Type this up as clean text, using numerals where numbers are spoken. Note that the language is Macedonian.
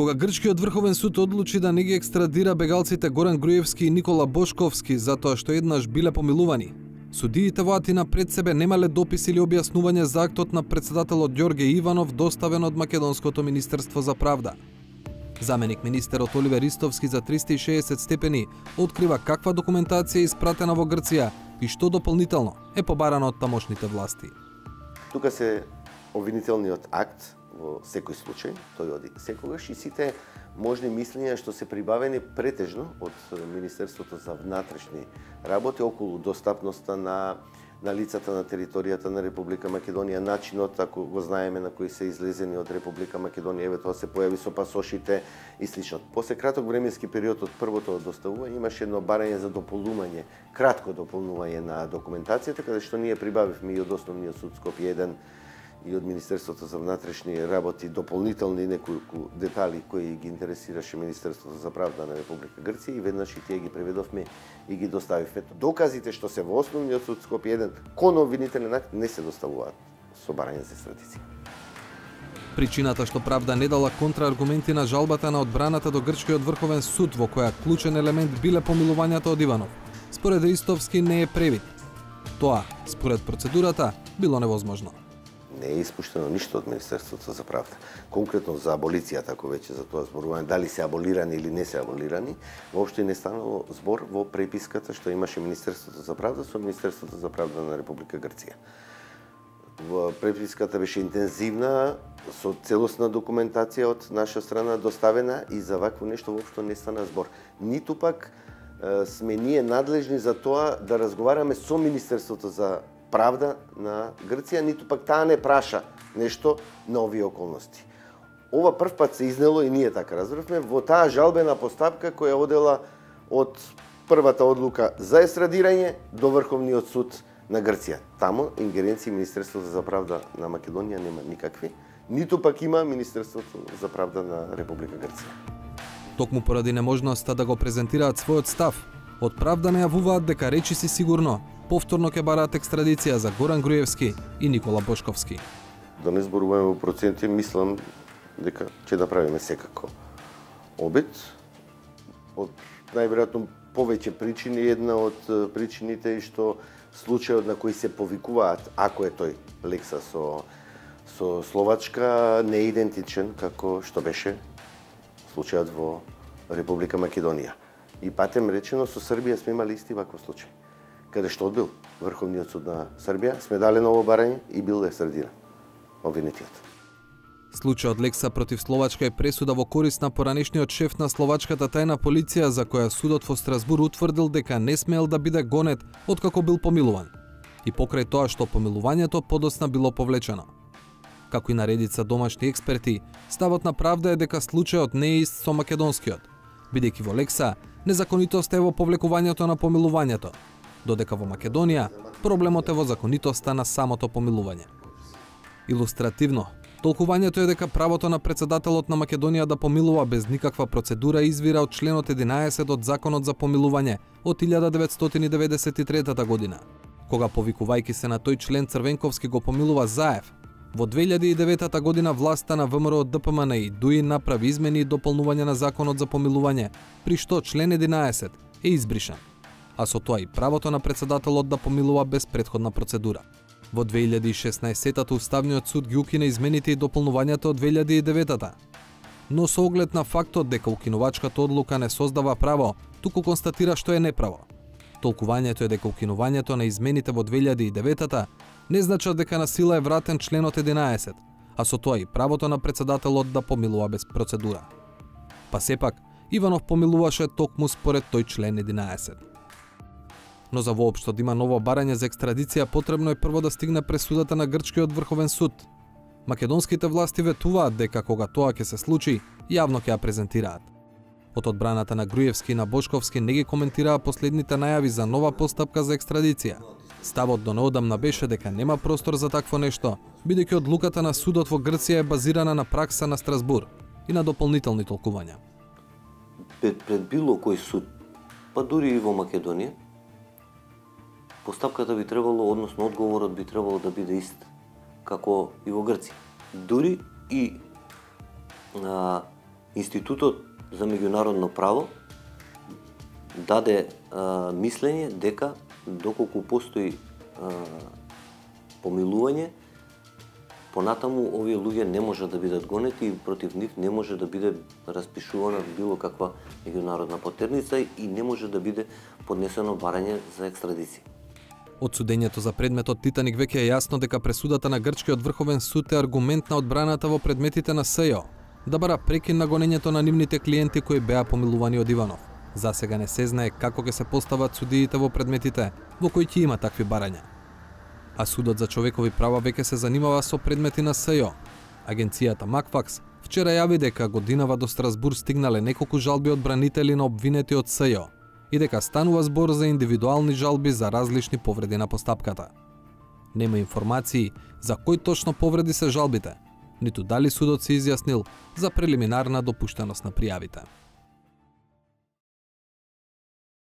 Кога грчкиот врховен суд одлучи да не ги екстрадира бегалците Горан Груевски и Никола Бошковски затоа што еднаш биле помилувани, судиите во Атина пред себе немале дописи или објаснување за актот на председателот Ѓорге Иванов доставен од Македонското министерство за правда. Заменик министерот Оливер Ристовски за 360 степени открива каква документација е испратена во Грција и што дополнително е побарано од тамошните власти. Тука се обвинителниот акт во секој случај, тој оди секогаш и сите можни мислења што се прибавени претежно од Министерството за внатрешни работи околу достапноста на лицата на територијата на Република Македонија, начинот, ако го знаеме, на кој се излезени од Република Македонија, еве тоа се појави со пасошите и слично. После краток временски период од првото доставување имаше едно барање за дополнување, кратко дополнување на документацијата, каде што ние прибавивме и од Основниот суд Скопје 1 и од Министерството за внатрешни работи дополнителни неколку детали кои ги интересираше Министерството за правда на Република Грција и веднаш и тие ги преведовме и ги доставивме. Доказите што се во Основниот суд Скопје 1 кон обвинителен акт не се доставуваат со барање за екстрадиција. Причината што правда не дала контрааргументи на жалбата на одбраната до грчкиот врховен суд во која клучен елемент биле помилувањата од Иванов, според Ристовски не е превид. Тоа, според процедурата, било невозможно. Не е испуштено ништо од Министерството за правда. Конкретно за аболицијата, ако веќе за тоа зборуваме, дали се аболирани или не се аболирани, воопшто не станало збор во преписката што имаше Министерството за правда со Министерството за правда на Република Грција. Преписката беше интензивна, со целосна документација од наша страна доставена и за вакво нешто воопшто не стана збор. Ниту пак сме ние надлежни за тоа да разговараме со Министерството за правда на Грција, ниту пак таа не праша нешто на овие околности. Ова прв пат се изнело и ние така разбравме во таа жалбена постапка која одела од првата одлука за екстрадирање до Врховниот суд на Грција. Тамо ингеренции Министерството за правда на Македонија нема никакви, ниту пак има Министерството за правда на Република Грција. Токму поради неможноста да го презентираат својот став, од правда најавуваат дека речиси сигурно повторно ќе бараат екстрадиција за Горан Груевски и Никола Бошковски. Да не зборуваме во проценти, мислам дека ќе направиме секако обид. Од најверојатно повеќе причини, една од причините е што случајот на кој се повикуваат, ако е тој Лекса со Словачка, не е идентичен како што беше случајот во Република Македонија. И патем речено, со Србија сме имали исти ваков случај. Каде што одбил Врховниот суд на Србија, сме дали ново барање и бил екстрадиран обвинетиот. Случајот Лекса против Словачка е пресуда во корист на поранешниот шеф на словачката тајна полиција, за која судот во Страсбур утврдил дека не смеел да биде гонет откако бил помилуван. И покрај тоа што помилувањето подоцна било повлечено. Како и на редица домашни експерти, ставот на правда е дека случајот не е ист со македонскиот, бидејќи во Лекса незаконитост е во повлекувањето на помилувањето, додека во Македонија проблемот е во законитоста на самото помилување. Илустративно, толкувањето е дека правото на председателот на Македонија да помилува без никаква процедура извира од членот 11 од Законот за помилување од 1993 година. Кога повикувајќи се на тој член Црвенковски го помилува Заев, во 2009 година власта на ВМРО ДПМН и ДУИ направи измени и дополнување на Законот за помилување, при што член 11 е избришан, а со тоа и правото на председателот да помилува без претходна процедура. Во 2016-тата Уставниот суд ги укина измените и дополнувањата од 2009-та. Но со оглед на фактот дека укинувачката одлука не создава право, туку констатира што е неправо. Толкувањето е дека укинувањето на измените во 2009-та не значат дека на сила е вратен членот 11, а со тоа и правото на председателот да помилува без процедура. Па сепак, Иванов помилуваше токму според тој член 11. Но за воопшто да има ново барање за екстрадиција потребно е прво да стигне пресудата на грчкиот врховен суд. Македонските власти ветуваат дека кога тоа ќе се случи, јавно ќе ја презентираат. Од одбраната на Груевски и на Бошковски не ги коментираа последните најави за нова постапка за екстрадиција. Ставот до неодамна беше дека нема простор за такво нешто, бидејќи одлуката на судот во Грција е базирана на пракса на Страсбур и на дополнителни толкувања. Пред било кој суд, па дури и во Македонија, постапката би требало, односно одговорот би требало да биде ист како и во Грција. Дури и Институтот за меѓународно право даде мислење дека доколку постои помилување, понатаму овие луѓе не може да бидат гонети и против нив не може да биде распишувана било каква меѓународна потерница и не може да биде поднесено барање за екстрадиција. Од судењето за предметот Титаник веќе е јасно дека пресудата на Грчкиот врховен суд е аргумент на одбраната во предметите на СЈО да бара прекин на гонењето на нивните клиенти кои беа помилувани од Иванов. За сега не се знае како ќе се постават судиите во предметите во кои ќе има такви барања. А судот за човекови права веќе се занимава со предмети на СЈО. Агенцијата Макфакс вчера јави дека годинава до Страсбур стигнале неколку жалби од бранители на обвинети од СЈО и дека станува збор за индивидуални жалби за различни повреди на постапката. Нема информации за кои точно повреди се жалбите, ниту дали судот се изјаснил за прелиминарна допуштеност на пријавите.